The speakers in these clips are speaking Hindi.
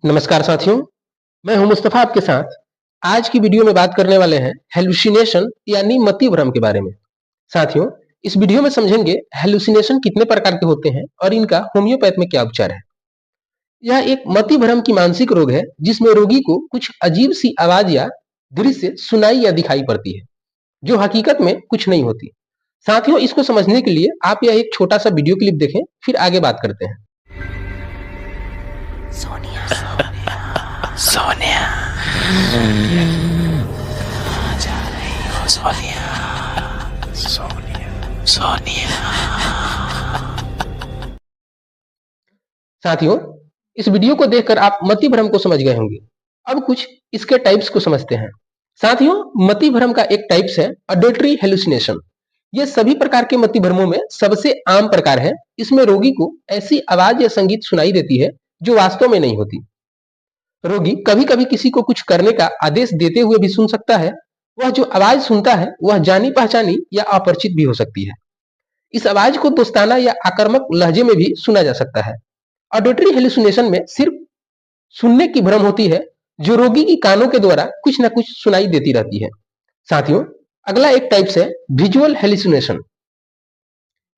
नमस्कार साथियों, मैं हूं मुस्तफा आपके साथ। आज की वीडियो में बात करने वाले हैं हेलुसिनेशन यानी मति भ्रम के बारे में। साथियों, इस वीडियो में समझेंगे हेलुसिनेशन कितने प्रकार के होते हैं और इनका होम्योपैथ में क्या उपचार है। यह एक मति भ्रम की मानसिक रोग है जिसमें रोगी को कुछ अजीब सी आवाज या दृश्य सुनाई या दिखाई पड़ती है जो हकीकत में कुछ नहीं होती। साथियों, इसको समझने के लिए आप यह एक छोटा सा वीडियो क्लिप देखें, फिर आगे बात करते हैं। सोनिया सोनिया जा रही हो सोनिया सोनिया सोनिया। साथियों, इस वीडियो को देखकर आप मति भ्रम को समझ गए होंगे। अब कुछ इसके टाइप्स को समझते हैं। साथियों, मति भ्रम का एक टाइप्स है ऑडिटरी हेलुसिनेशन। यह सभी प्रकार के मति भ्रमों में सबसे आम प्रकार है। इसमें रोगी को ऐसी आवाज या संगीत सुनाई देती है जो वास्तव में नहीं होती। रोगी कभी-कभी किसी को कुछ करने का आदेश देते हुए भी सुन सकता है। वह जो आवाज सुनता है वह जानी पहचानी या अपरिचित भी हो सकती है। इस आवाज को दोस्ताना या आक्रामक लहजे में भी सुना जा सकता है। ऑडिटरी हेलुसिनेशन में सिर्फ सुनने की भ्रम होती है जो रोगी की कानों के द्वारा कुछ न कुछ सुनाई देती रहती है। साथियों, अगला एक टाइप्स है विजुअल हेलुसिनेशन।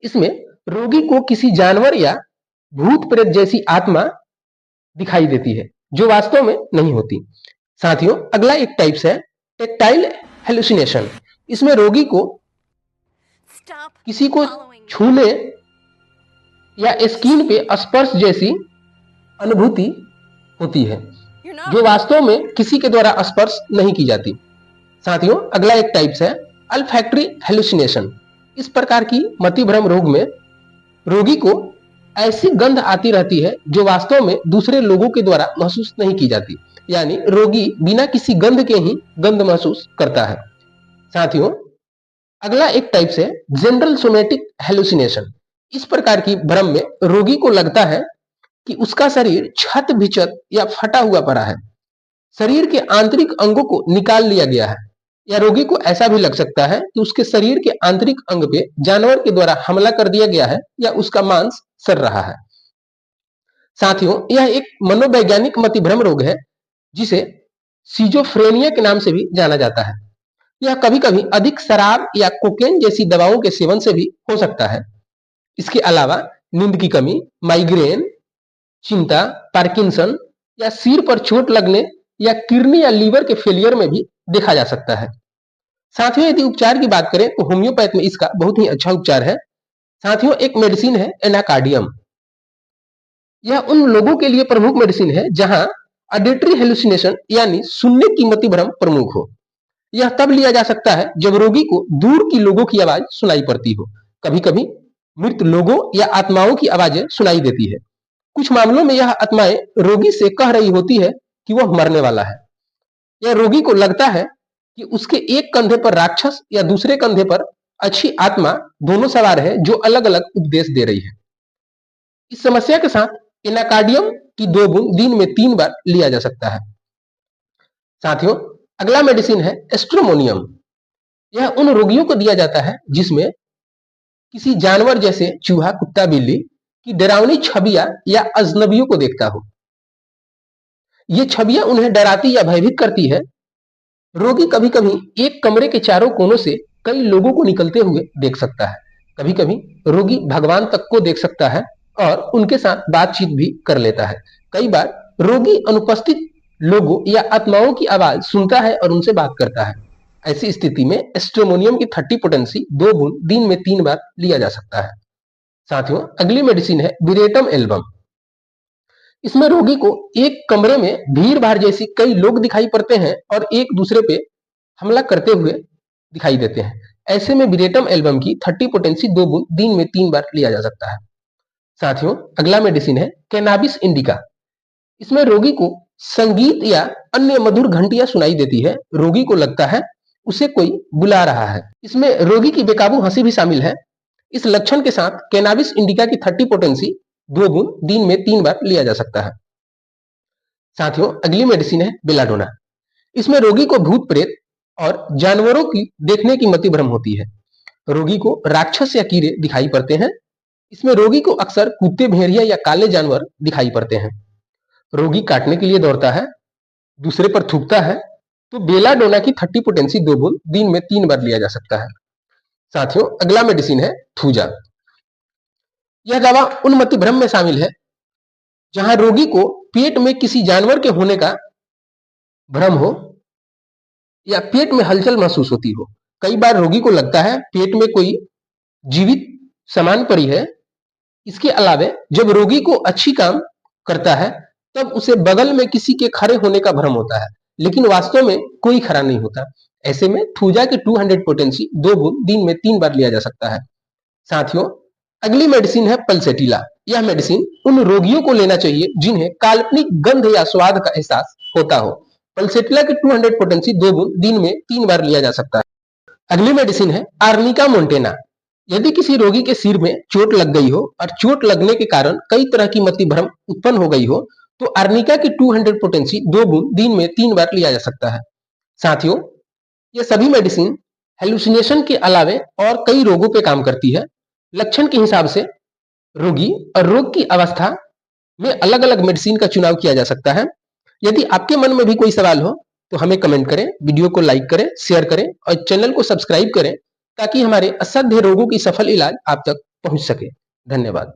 इसमें रोगी को किसी जानवर या भूत प्रेत जैसी आत्मा दिखाई देती है जो वास्तव में नहीं होती। साथियों, अगला एक टाइप्स है टेक्टाइल हेलुसिनेशन। इसमें रोगी को किसी को छूने या स्किन पे स्पर्श जैसी अनुभूति होती है जो वास्तव में किसी के द्वारा स्पर्श नहीं की जाती। साथियों, अगला एक टाइप्स है अल्फैक्टरी हेलुसिनेशन। इस प्रकार की मति भ्रम रोग में रोगी को ऐसी गंध आती रहती है जो वास्तव में दूसरे लोगों के द्वारा महसूस नहीं की जाती, यानी रोगी बिना किसी गंध के ही गंध महसूस करता है। साथियों, अगला एक टाइप्स है जनरल सोमेटिक हेलुसिनेशन। इस प्रकार की भ्रम में रोगी को लगता है कि उसका शरीर क्षत विक्षत या फटा हुआ पड़ा है। शरीर के आंतरिक अंगों को निकाल लिया गया है, या रोगी को ऐसा भी लग सकता है कि उसके शरीर के आंतरिक अंग पे जानवर के द्वारा हमला कर दिया गया है या उसका मांस सड़ रहा है। साथियों, यह एक मनोवैज्ञानिक मति भ्रम रोग है जिसे सिजोफ्रेनिया के नाम से भी जाना जाता है। यह कभी-कभी अधिक शराब या कोकेन जैसी दवाओं के सेवन से भी हो सकता है। इसके अलावा नींद की कमी, माइग्रेन, चिंता, पार्किंसन या सिर पर चोट लगने या किडनी या लीवर के फेलियर में भी देखा जा सकता है। साथियों, यदि उपचार की बात करें तो होम्योपैथ में इसका बहुत ही अच्छा उपचार है। साथियों, एक मेडिसिन है एनाकार्डियम। यह उन लोगों के लिए प्रमुख मेडिसिन है जहां ऑडिटरी हेलुसिनेशन यानी सुनने की मति भ्रम प्रमुख हो। यह तब लिया जा सकता है जब रोगी को दूर की लोगों की आवाज सुनाई पड़ती हो। कभी-कभी मृत लोगों या आत्माओं की आवाजें सुनाई देती है। कुछ मामलों में यह आत्माएं रोगी से कह रही होती है कि वह मरने वाला है। यह रोगी को लगता है कि उसके एक कंधे पर राक्षस या दूसरे कंधे पर अच्छी आत्मा दोनों सवार है जो अलग-अलग उपदेश दे रही है। इस समस्या के साथ एनाकार्डियम की 2 बूंद दिन में 3 बार लिया जा सकता है। साथियों, अगला मेडिसिन है एस्ट्रोमोनियम। यह उन रोगियों को दिया जाता है जिसमें किसी जानवर जैसे चूहा, कुत्ता, बिल्ली की डरावनी छवियां या अजनबियों को देखता हो। ये छवियां उन्हें डराती या भयभीत करती है। रोगी कभी-कभी एक कमरे के चारों कोनों से कई लोगों को निकलते हुए देख सकता है। कभी-कभी रोगी भगवान तक को देख सकता है और उनके साथ बातचीत भी कर लेता है। कई बार रोगी अनुपस्थित लोगों या आत्माओं की आवाज सुनता है और उनसे बात करता है। ऐसी स्थिति में एस्ट्रोमोनियम की 30 पोटेंसी 2 बूंद दिन में 3 बार लिया जा सकता है। साथियों, अगली मेडिसिन है विरेटम एल्बम। इसमें रोगी को एक कमरे में भीड़-भाड़ जैसी कई लोग दिखाई पड़ते हैं और एक दूसरे पे हमला करते हुए दिखाई देते हैं। ऐसे में विरेटम एल्बम की 30 पोटेंसी 2 बूंद दिन में 3 बार लिया जा सकता है। साथियों, अगला मेडिसिन है कैनाबिस इंडिका। इसमें रोगी को संगीत या अन्य मधुर घंटियां सुनाई देती है। रोगी को लगता है उसे कोई बुला रहा है। इसमें रोगी की बेकाबू हंसी भी शामिल है। इस लक्षण के साथ कैनाबिस इंडिका की 30 पोटेंसी 2 बूंद दिन में 3 बार लिया जा सकता है। साथियों, अगली मेडिसिन है बेलाडोना। इसमें रोगी को भूत प्रेत और जानवरों की देखने की मति भ्रम होती है। रोगी को राक्षस या कीड़े दिखाई पड़ते हैं। इसमें रोगी को अक्सर कुत्ते, भेड़िया या काले जानवर दिखाई पड़ते हैं। रोगी काटने के लिए दौड़ता है, दूसरे पर थूकता है, तो बेलाडोना की 30 पोटेंसी 2 बूंद दिन में 3 बार लिया जा सकता है। साथियों, अगला मेडिसिन है थूजा। यह दवा उन मति भ्रम में शामिल है जहां रोगी को पेट में किसी जानवर के होने का भ्रम हो या पेट में हलचल महसूस होती हो। कई बार रोगी को लगता है पेट में कोई जीवित सामान पड़ी है। इसके अलावे जब रोगी को अच्छी काम करता है तब उसे बगल में किसी के खड़े होने का भ्रम होता है, लेकिन वास्तव में कोई खड़ा नहीं होता। ऐसे में थूजा की 200 पोटेंसी 2 बूंद दिन में 3 बार लिया जा सकता है। साथियों, अगली मेडिसिन है पल्सेटिला। यह मेडिसिन उन रोगियों को लेना चाहिए जिन्हें काल्पनिक गंध या स्वाद का एहसास होता हो। पल्सेटिला की 200 पोटेंसी 2 बूंद दिन में 3 बार लिया जा सकता है। अगली मेडिसिन है आर्निका मोन्टेना। यदि किसी रोगी के सिर में चोट लग गई हो और चोट लगने के कारण कई तरह की मति भ्रम उत्पन्न हो गई हो, तो आर्निका की 200 पोटेंसी 2 बूंद दिन में 3 बार लिया जा सकता है। साथियों, ये सभी मेडिसिन हेलुसिनेशन के अलावे और कई रोगों पे काम करती है। लक्षण के हिसाब से रोगी और रोग की अवस्था में अलग-अलग मेडिसिन का चुनाव किया जा सकता है। यदि आपके मन में भी कोई सवाल हो तो हमें कमेंट करें, वीडियो को लाइक करें, शेयर करें और चैनल को सब्सक्राइब करें ताकि हमारे असंख्य रोगों की सफल इलाज आप तक पहुंच सके। धन्यवाद।